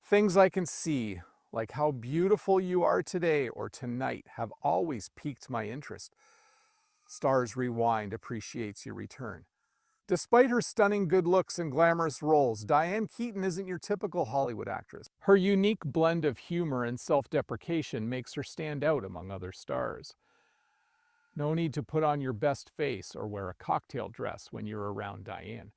Things I can see, like how beautiful you are today or tonight, have always piqued my interest. Stars Rewind appreciates your return. Despite her stunning good looks and glamorous roles, Diane Keaton isn't your typical Hollywood actress. Her unique blend of humor and self-deprecation makes her stand out among other stars. No need to put on your best face or wear a cocktail dress when you're around Diane.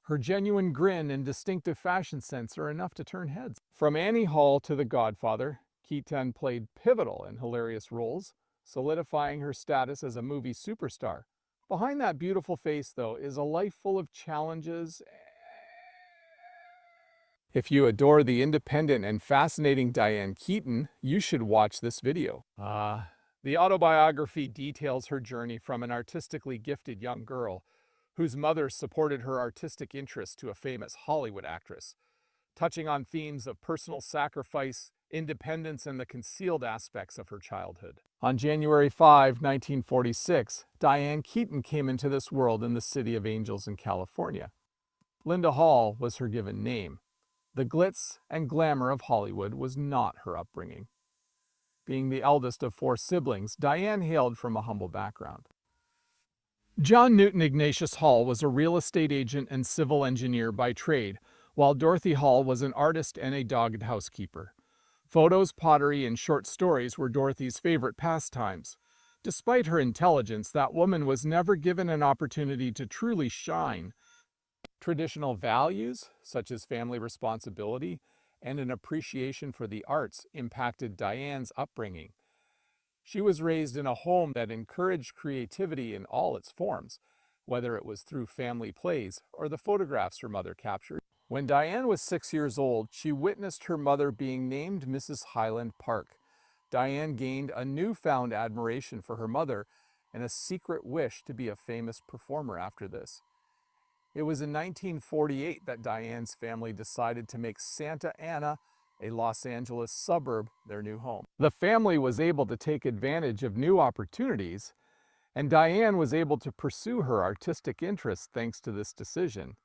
Her genuine grin and distinctive fashion sense are enough to turn heads. From Annie Hall to The Godfather, Keaton played pivotal and hilarious roles, solidifying her status as a movie superstar. Behind that beautiful face, though, is a life full of challenges. If you adore the independent and fascinating Diane Keaton, you should watch this video. The autobiography details her journey from an artistically gifted young girl whose mother supported her artistic interests to a famous Hollywood actress, touching on themes of personal sacrifice, independence, and the concealed aspects of her childhood. On January 5, 1946, Diane Keaton came into this world in the City of Angels in California. Linda Hall was her given name. The glitz and glamour of Hollywood was not her upbringing. Being the eldest of 4 siblings, Diane hailed from a humble background. John Newton Ignatius Hall was a real estate agent and civil engineer by trade, while Dorothy Hall was an artist and a dogged housekeeper. Photos, pottery, and short stories were Dorothy's favorite pastimes. Despite her intelligence, that woman was never given an opportunity to truly shine. Traditional values, such as family responsibility and an appreciation for the arts, impacted Diane's upbringing. She was raised in a home that encouraged creativity in all its forms, whether it was through family plays or the photographs her mother captured. When Diane was 6 years old, she witnessed her mother being named Mrs. Highland Park. Diane gained a newfound admiration for her mother and a secret wish to be a famous performer after this. It was in 1948 that Diane's family decided to make Santa Ana, a Los Angeles suburb, their new home. The family was able to take advantage of new opportunities, and Diane was able to pursue her artistic interests thanks to this decision.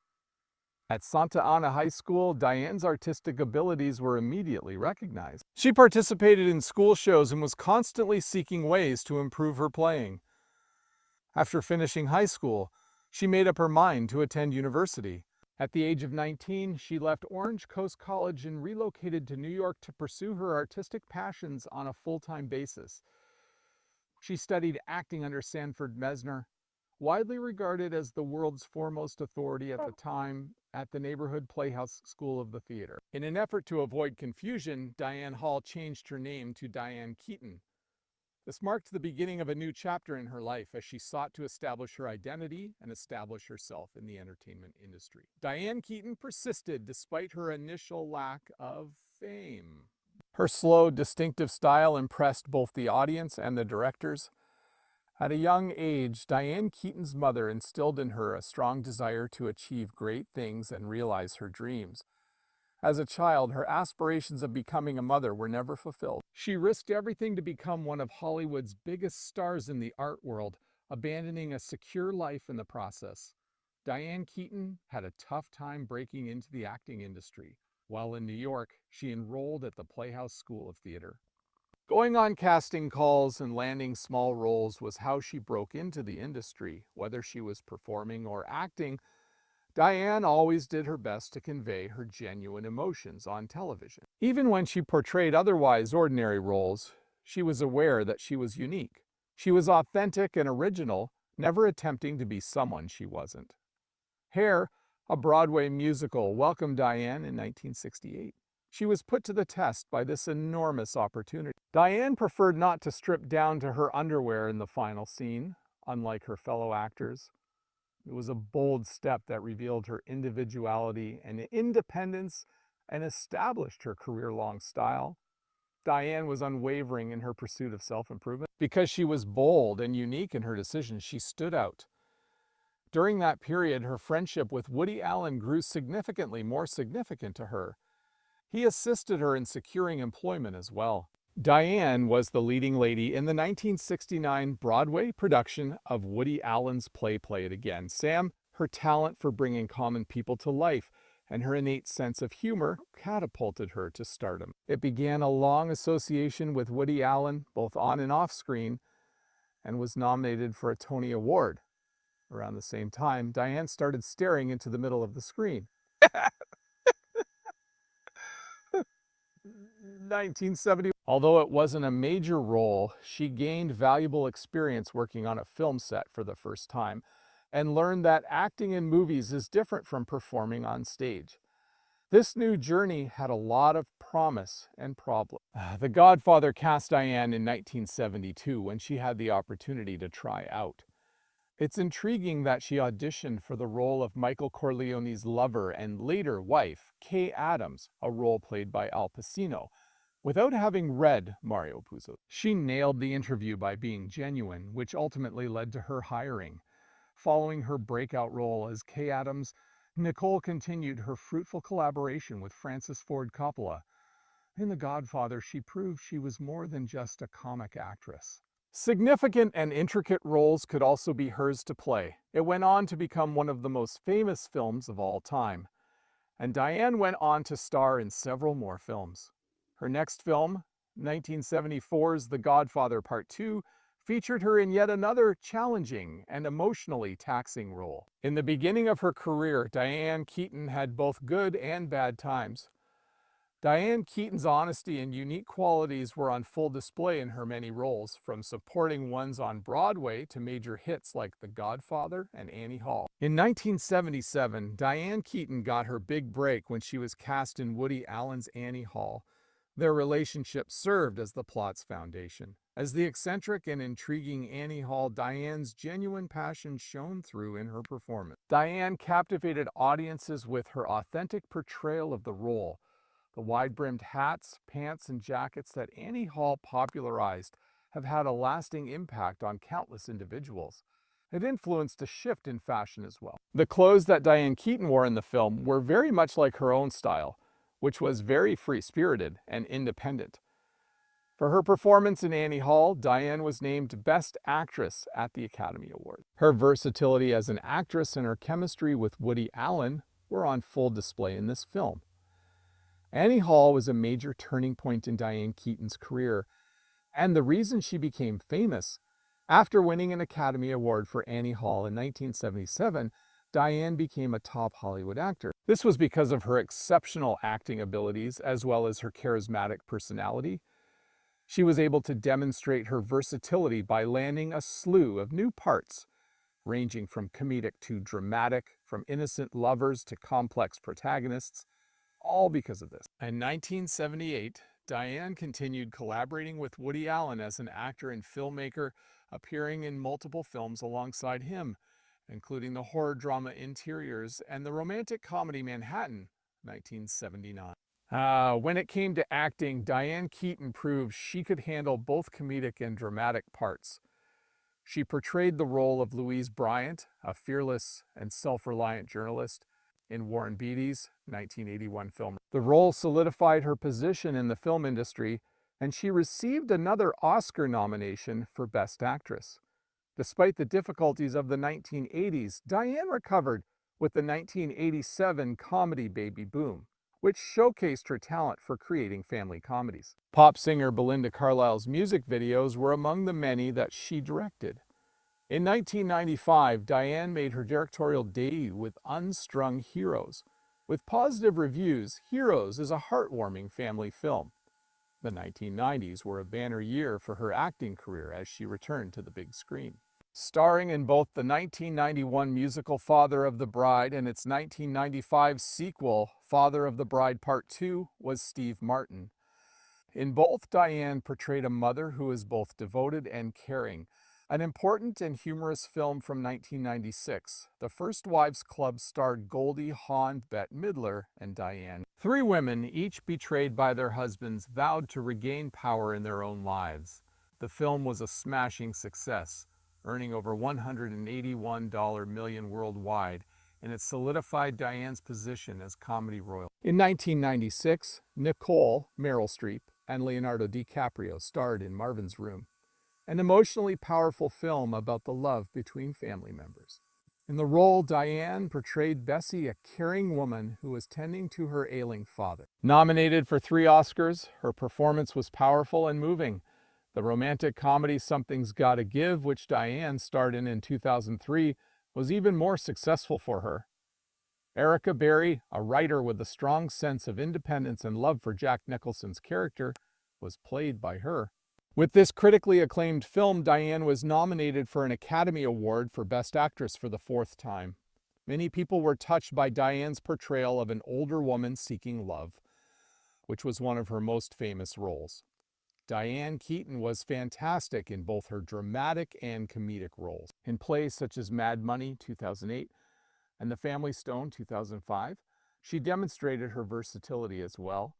At Santa Ana High School, Diane's artistic abilities were immediately recognized. She participated in school shows and was constantly seeking ways to improve her playing. After finishing high school, she made up her mind to attend university. At the age of 19, she left Orange Coast College and relocated to New York to pursue her artistic passions on a full-time basis. She studied acting under Sanford Meisner, widely regarded as the world's foremost authority at the time, at the neighborhood Playhouse School of the Theater. In an effort to avoid confusion, Diane Hall changed her name to Diane Keaton. This marked the beginning of a new chapter in her life as she sought to establish her identity and establish herself in the entertainment industry. Diane Keaton persisted despite her initial lack of fame. Her slow, distinctive style impressed both the audience and the directors. At a young age, Diane Keaton's mother instilled in her a strong desire to achieve great things and realize her dreams. As a child, her aspirations of becoming a mother were never fulfilled. She risked everything to become one of Hollywood's biggest stars in the art world, abandoning a secure life in the process. Diane Keaton had a tough time breaking into the acting industry. While in New York, she enrolled at the Playhouse School of Theater. Going on casting calls and landing small roles was how she broke into the industry. Whether she was performing or acting, Diane always did her best to convey her genuine emotions on television. Even when she portrayed otherwise ordinary roles, she was aware that she was unique. She was authentic and original, never attempting to be someone she wasn't. Hair, a Broadway musical, welcomed Diane in 1968. She was put to the test by this enormous opportunity. Diane preferred not to strip down to her underwear in the final scene, unlike her fellow actors. It was a bold step that revealed her individuality and independence and established her career-long style. Diane was unwavering in her pursuit of self-improvement. Because she was bold and unique in her decisions, she stood out. During that period, her friendship with Woody Allen grew significantly more significant to her. He assisted her in securing employment as well. Diane was the leading lady in the 1969 Broadway production of Woody Allen's play Play It Again. Sam, her talent for bringing common people to life, and her innate sense of humor catapulted her to stardom. It began a long association with Woody Allen, both on and off screen, and was nominated for a Tony Award. Around the same time, Diane started staring into the middle of the screen. 1970. Although it wasn't a major role, she gained valuable experience working on a film set for the first time and learned that acting in movies is different from performing on stage. This new journey had a lot of promise and problems. The Godfather cast Diane in 1972 when she had the opportunity to try out. It's intriguing that she auditioned for the role of Michael Corleone's lover and later wife, Kay Adams, a role played by Al Pacino, without having read Mario Puzo. She nailed the interview by being genuine, which ultimately led to her hiring. Following her breakout role as Kay Adams, Nicole continued her fruitful collaboration with Francis Ford Coppola. In The Godfather, she proved she was more than just a comic actress. Significant and intricate roles could also be hers to play. It went on to become one of the most famous films of all time. And Diane went on to star in several more films. Her next film, 1974's The Godfather Part 2, featured her in yet another challenging and emotionally taxing role. In the beginning of her career, Diane Keaton had both good and bad times. Diane Keaton's honesty and unique qualities were on full display in her many roles, from supporting ones on Broadway to major hits like The Godfather and Annie Hall. In 1977, Diane Keaton got her big break when she was cast in Woody Allen's Annie Hall. Their relationship served as the plot's foundation. As the eccentric and intriguing Annie Hall, Diane's genuine passion shone through in her performance. Diane captivated audiences with her authentic portrayal of the role. The wide-brimmed hats, pants, and jackets that Annie Hall popularized have had a lasting impact on countless individuals. It influenced a shift in fashion as well. The clothes that Diane Keaton wore in the film were very much like her own style, which was very free-spirited and independent. For her performance in Annie Hall, Diane was named Best Actress at the Academy Awards. Her versatility as an actress and her chemistry with Woody Allen were on full display in this film. Annie Hall was a major turning point in Diane Keaton's career, and the reason she became famous. After winning an Academy Award for Annie Hall in 1977, Diane became a top Hollywood actor. This was because of her exceptional acting abilities as well as her charismatic personality. She was able to demonstrate her versatility by landing a slew of new parts, ranging from comedic to dramatic, from innocent lovers to complex protagonists, all because of this. In 1978, Diane continued collaborating with Woody Allen as an actor and filmmaker, appearing in multiple films alongside him, including the horror drama Interiors and the romantic comedy Manhattan, 1979. When it came to acting, Diane Keaton proved she could handle both comedic and dramatic parts. She portrayed the role of Louise Bryant, a fearless and self-reliant journalist, in Warren Beatty's 1981 film. The role solidified her position in the film industry, and she received another Oscar nomination for Best Actress. Despite the difficulties of the 1980s, Diane recovered with the 1987 comedy Baby Boom, which showcased her talent for creating family comedies. Pop singer Belinda Carlisle's music videos were among the many that she directed. In 1995, Diane made her directorial debut with Unstrung Heroes. With positive reviews, Heroes is a heartwarming family film. The 1990s were a banner year for her acting career as she returned to the big screen. Starring in both the 1991 musical Father of the Bride and its 1995 sequel, Father of the Bride Part 2, was Steve Martin. In both, Diane portrayed a mother who is both devoted and caring. An important and humorous film from 1996, The First Wives Club starred Goldie Hawn, Bette Midler, and Diane. Three women, each betrayed by their husbands, vowed to regain power in their own lives. The film was a smashing success, earning over $181 million worldwide, and it solidified Diane's position as comedy royalty. In 1996, Nicole, Meryl Streep, and Leonardo DiCaprio starred in Marvin's Room, an emotionally powerful film about the love between family members. In the role, Diane portrayed Bessie, a caring woman who was tending to her ailing father. Nominated for 3 Oscars, her performance was powerful and moving. The romantic comedy Something's Gotta Give, which Diane starred in 2003, was even more successful for her. Erica Berry, a writer with a strong sense of independence and love for Jack Nicholson's character, was played by her. With this critically acclaimed film, Diane was nominated for an Academy Award for Best Actress for the 4th time. Many people were touched by Diane's portrayal of an older woman seeking love, which was one of her most famous roles. Diane Keaton was fantastic in both her dramatic and comedic roles. In plays such as Mad Money, 2008, and The Family Stone, 2005, she demonstrated her versatility as well.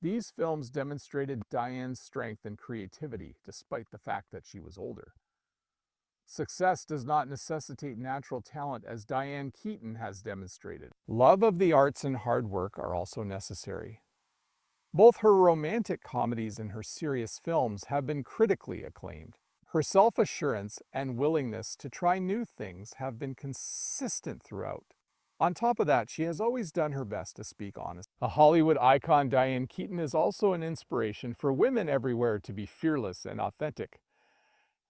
These films demonstrated Diane's strength and creativity, despite the fact that she was older. Success does not necessitate natural talent, as Diane Keaton has demonstrated. Love of the arts and hard work are also necessary. Both her romantic comedies and her serious films have been critically acclaimed. Her self-assurance and willingness to try new things have been consistent throughout. On top of that, she has always done her best to speak honestly. A Hollywood icon, Diane Keaton is also an inspiration for women everywhere to be fearless and authentic.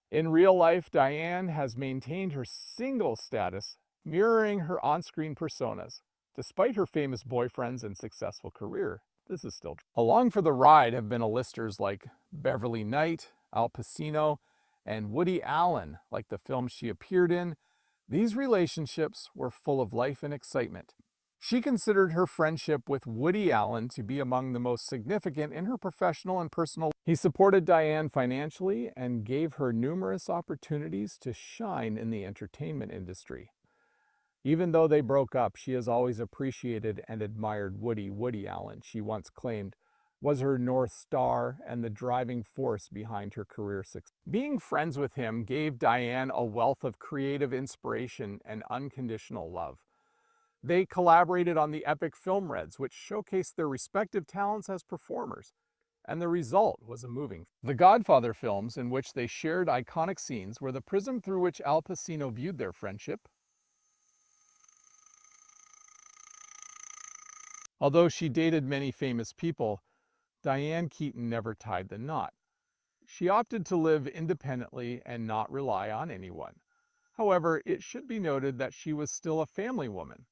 In real life, Diane has maintained her single status, mirroring her on-screen personas. Despite her famous boyfriends and successful career, this is still true. Along for the ride have been A-listers like Beverly Knight, Al Pacino, and Woody Allen, like the films she appeared in. These relationships were full of life and excitement. She considered her friendship with Woody Allen to be among the most significant in her professional and personal life. He supported Diane financially and gave her numerous opportunities to shine in the entertainment industry. Even though they broke up, she has always appreciated and admired Woody Allen. She once claimed was her North Star and the driving force behind her career success. Being friends with him gave Diane a wealth of creative inspiration and unconditional love. They collaborated on the epic film Reds, which showcased their respective talents as performers, and the result was a moving. The Godfather films, in which they shared iconic scenes, were the prism through which Al Pacino viewed their friendship. Although she dated many famous people, Diane Keaton never tied the knot. She opted to live independently and not rely on anyone. However, it should be noted that she was still a family woman.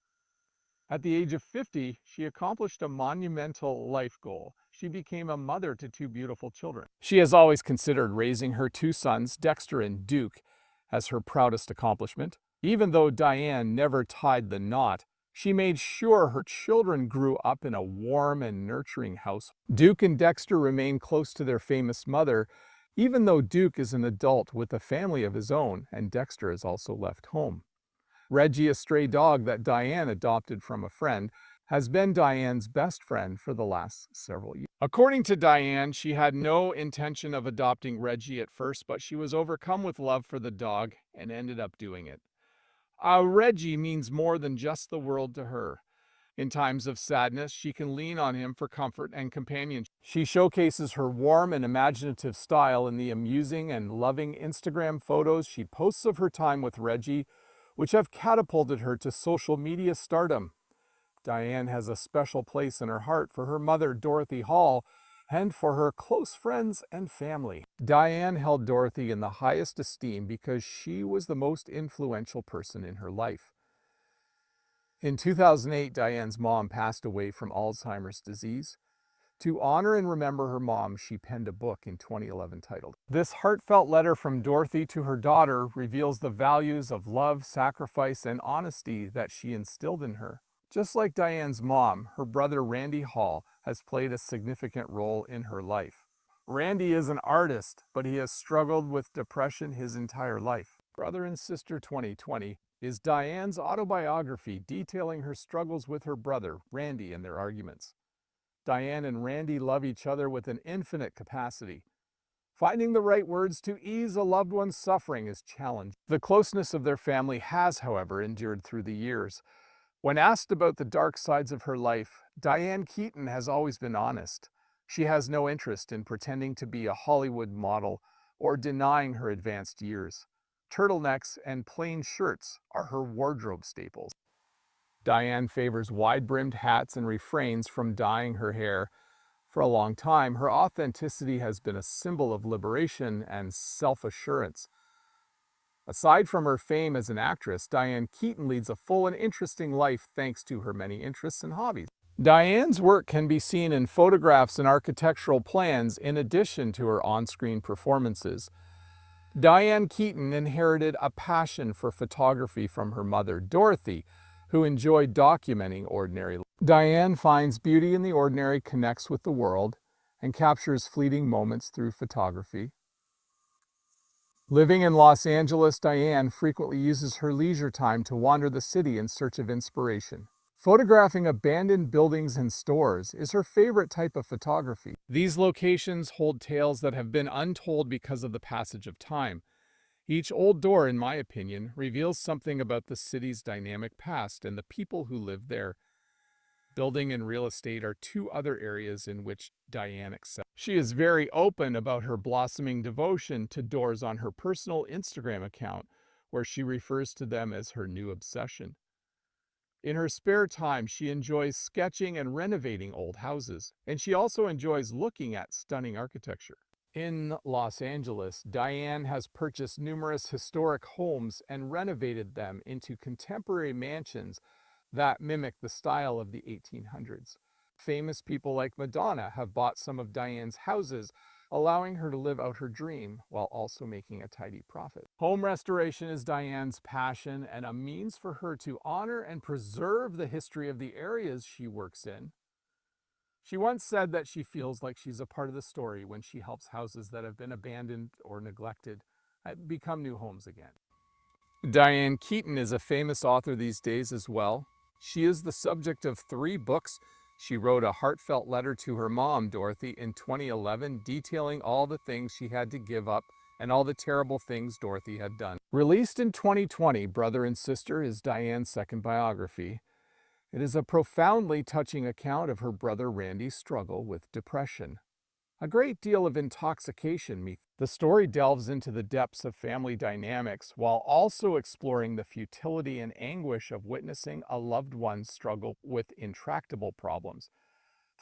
At the age of 50, she accomplished a monumental life goal. She became a mother to 2 beautiful children. She has always considered raising her 2 sons, Dexter and Duke, as her proudest accomplishment. Even though Diane never tied the knot, she made sure her children grew up in a warm and nurturing house. Duke and Dexter remain close to their famous mother, even though Duke is an adult with a family of his own and Dexter has also left home. Reggie, a stray dog that Diane adopted from a friend, has been Diane's best friend for the last several years. According to Diane, she had no intention of adopting Reggie at first, but she was overcome with love for the dog and ended up doing it. Reggie means more than just the world to her. In times of sadness, she can lean on him for comfort and companionship. She showcases her warm and imaginative style in the amusing and loving Instagram photos she posts of her time with Reggie, which have catapulted her to social media stardom. Diane has a special place in her heart for her mother, Dorothy Hall, and for her close friends and family. Diane held Dorothy in the highest esteem because she was the most influential person in her life. In 2008, Diane's mom passed away from Alzheimer's disease. To honor and remember her mom, she penned a book in 2011 titled. This heartfelt letter from Dorothy to her daughter reveals the values of love, sacrifice, and honesty that she instilled in her. Just like Diane's mom, her brother Randy Hall has played a significant role in her life. Randy is an artist, but he has struggled with depression his entire life. Brother and Sister 2020 is Diane's autobiography detailing her struggles with her brother, Randy, and their arguments. Diane and Randy love each other with an infinite capacity. Finding the right words to ease a loved one's suffering is challenging. The closeness of their family has, however, endured through the years. When asked about the dark sides of her life, Diane Keaton has always been honest. She has no interest in pretending to be a Hollywood model or denying her advanced years. Turtlenecks and plain shirts are her wardrobe staples. Diane favors wide-brimmed hats and refrains from dyeing her hair. For a long time, her authenticity has been a symbol of liberation and self-assurance. Aside from her fame as an actress, Diane Keaton leads a full and interesting life thanks to her many interests and hobbies. Diane's work can be seen in photographs and architectural plans in addition to her on-screen performances. Diane Keaton inherited a passion for photography from her mother, Dorothy, who enjoyed documenting ordinary life. Diane finds beauty in the ordinary, connects with the world, and captures fleeting moments through photography. Living in Los Angeles, Diane frequently uses her leisure time to wander the city in search of inspiration. Photographing abandoned buildings and stores is her favorite type of photography. These locations hold tales that have been untold because of the passage of time. Each old door, in my opinion, reveals something about the city's dynamic past and the people who live there. Building and real estate are two other areas in which Diane excels. She is very open about her blossoming devotion to doors on her personal Instagram account, where she refers to them as her new obsession. In her spare time, she enjoys sketching and renovating old houses, and she also enjoys looking at stunning architecture. In Los Angeles, Diane has purchased numerous historic homes and renovated them into contemporary mansions that mimic the style of the 1800s. Famous people like Madonna have bought some of Diane's houses, allowing her to live out her dream while also making a tidy profit. Home restoration is Diane's passion and a means for her to honor and preserve the history of the areas she works in. She once said that she feels like she's a part of the story when she helps houses that have been abandoned or neglected become new homes again. Diane Keaton is a famous author these days as well. She is the subject of 3 books. She wrote a heartfelt letter to her mom, Dorothy, in 2011, detailing all the things she had to give up and all the terrible things Dorothy had done. Released in 2020, Brother and Sister is Diane's second biography. It is a profoundly touching account of her brother Randy's struggle with depression. A great deal of intoxication meets. The story delves into the depths of family dynamics while also exploring the futility and anguish of witnessing a loved one struggle with intractable problems.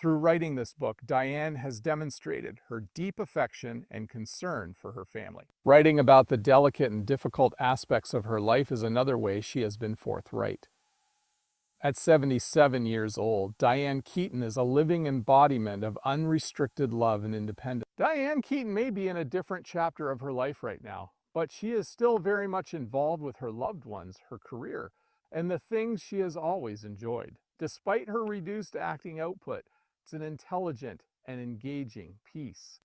Through writing this book, Diane has demonstrated her deep affection and concern for her family. Writing about the delicate and difficult aspects of her life is another way she has been forthright. At 77 years old, Diane Keaton is a living embodiment of unrestricted love and independence. Diane Keaton may be in a different chapter of her life right now, but she is still very much involved with her loved ones, her career, and the things she has always enjoyed. Despite her reduced acting output, it's an intelligent and engaging piece.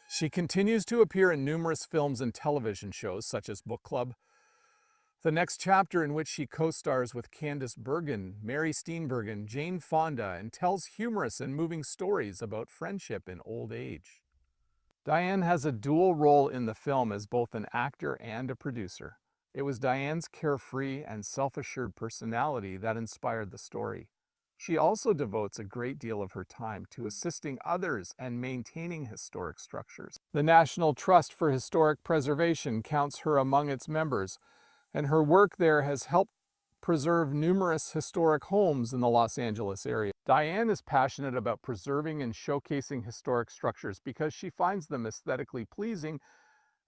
She continues to appear in numerous films and television shows such as Book Club, the next chapter in which she co-stars with Candice Bergen, Mary Steenburgen, Jane Fonda, and tells humorous and moving stories about friendship in old age. Diane has a dual role in the film as both an actor and a producer. It was Diane's carefree and self-assured personality that inspired the story. She also devotes a great deal of her time to assisting others and maintaining historic structures. The National Trust for Historic Preservation counts her among its members, and her work there has helped preserve numerous historic homes in the Los Angeles area. Diane is passionate about preserving and showcasing historic structures because she finds them aesthetically pleasing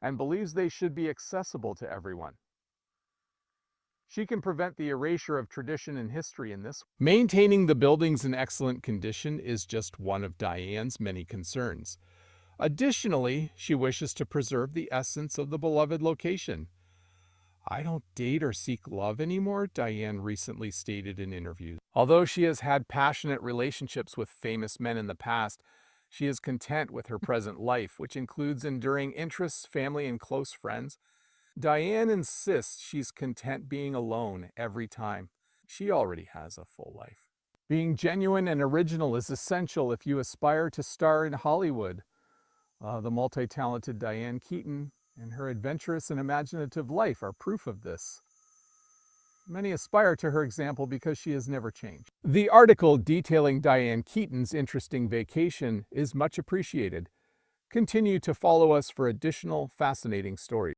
and believes they should be accessible to everyone. She can prevent the erasure of tradition and history in this way. Maintaining the buildings in excellent condition is just one of Diane's many concerns. Additionally, she wishes to preserve the essence of the beloved location. "I don't date or seek love anymore," Diane recently stated in interviews. Although she has had passionate relationships with famous men in the past, she is content with her present life, which includes enduring interests, family, and close friends. Diane insists she's content being alone every time. She already has a full life. Being genuine and original is essential if you aspire to star in Hollywood. The multi-talented Diane Keaton and her adventurous and imaginative life are proof of this. Many aspire to her example because she has never changed. The article detailing Diane Keaton's interesting vacation is much appreciated. Continue to follow us for additional fascinating stories.